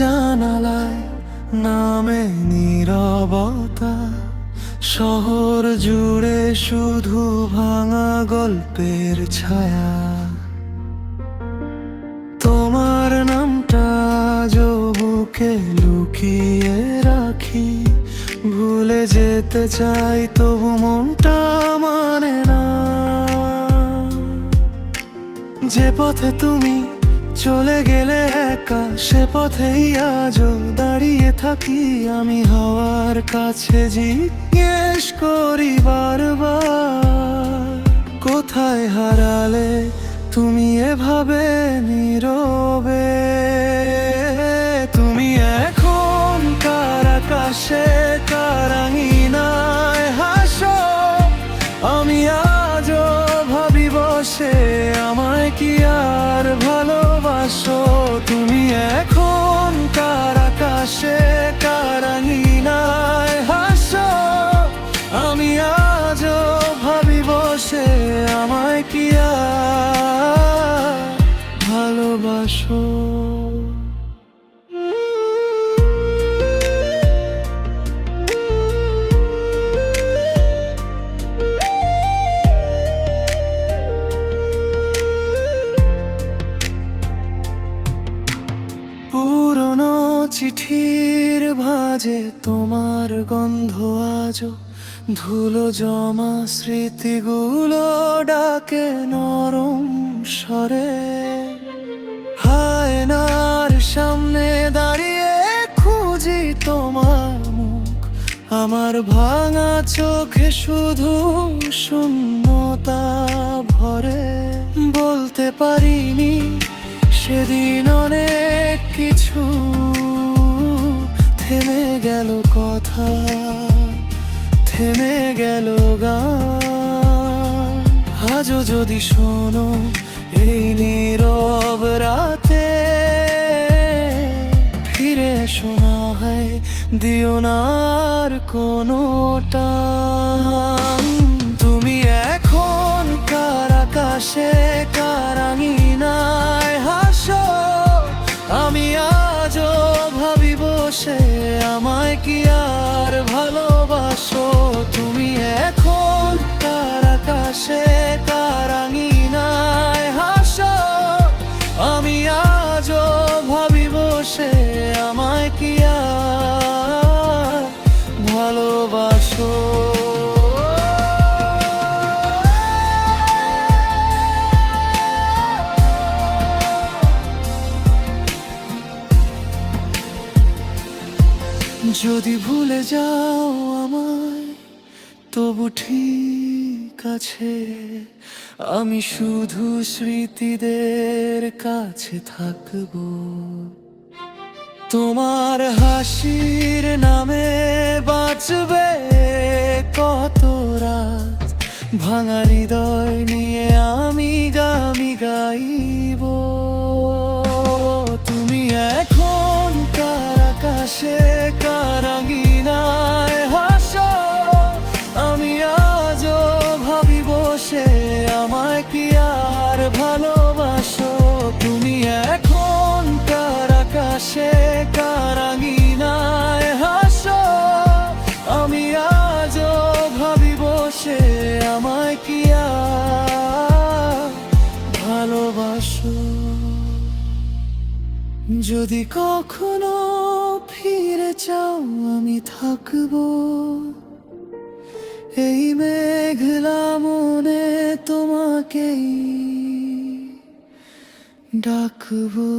জানালায় নামে নীরবতা, শহর জুড়ে শুধু ভাঙা গল্পের ছায়া। তোমার নামটা আজও বুকে লুকিয়ে রাখি, ভুলে যেতে চাই তবু মনটা মানে না। যে পথে তুমি চলে গেলে একা, সে পথেই আজও দাঁড়িয়ে থাকি আমি। হাওয়ার কাছে জিজ্ঞেস করি বারবার, কোথায় হারালে তুমি এভাবে নীরবে? তুমি এখন কার আকাশে, কার আঙিনায় হাসো? আমি আজও ভাবি বসে, আমায় কি আর ভালোবাসো? তুমি এখন কার আকাশে, কার আঙিনায় হাসো? আমি আজও ভাবি বসে, আমায় কি আর ভালোবাসো? পুরনো চিঠির ভাঁজে তোমার গন্ধ আজও, ধুলো জমা স্মৃতিগুলো ডাকে নরম স্বরে। হায়নার সামনে দাঁড়িয়ে খুঁজি তোমার মুখ, আমার ভাঙা চোখে শুধু শূন্যতা ভরে। বলতে পারিনি সেদিন অনেক কিছু, থেমে গেল কথা, থেমে গেল গান। আজও যদি শোনো এই নীরব রাতে, ফিরে শোনা হয় দিও না আর কোনো টান। তুমি এখন কার আকাশে, কার আঙিনায় হাসো? আমি আজও ভাবি বসে, আমায় কি আর ভালোবাসো? তুমি এখন কার আকাশে, কার আঙিনায় হাসো? আমি আজও ভাবি বসে, আমায় কি আর ভালোবাসো? যদি ভুলে যাও আমায় তবু ঠিক আছে, আমি শুধু স্মৃতিদের কাছে থাকবো। তোমার হাসির নামে বাঁচবে কত রাত, ভাঙা হৃদয় নিয়ে আমি গাইব। তুমি এখন কার আকাশে, কার আঙিনায় হাসো? আমি আজও ভাবি বসে, আমায় কি আর ভালোবাসো? তুমি এখন কার আকাশে, কার আঙিনায় হাসো? আমি আজও ভাবি বসে, আমায় কি আর ভালোবাসো? যদি কখনো ফিরে চাও আমি থাকবো, এই মেঘলা মনে তোমাকেই ডাকবো।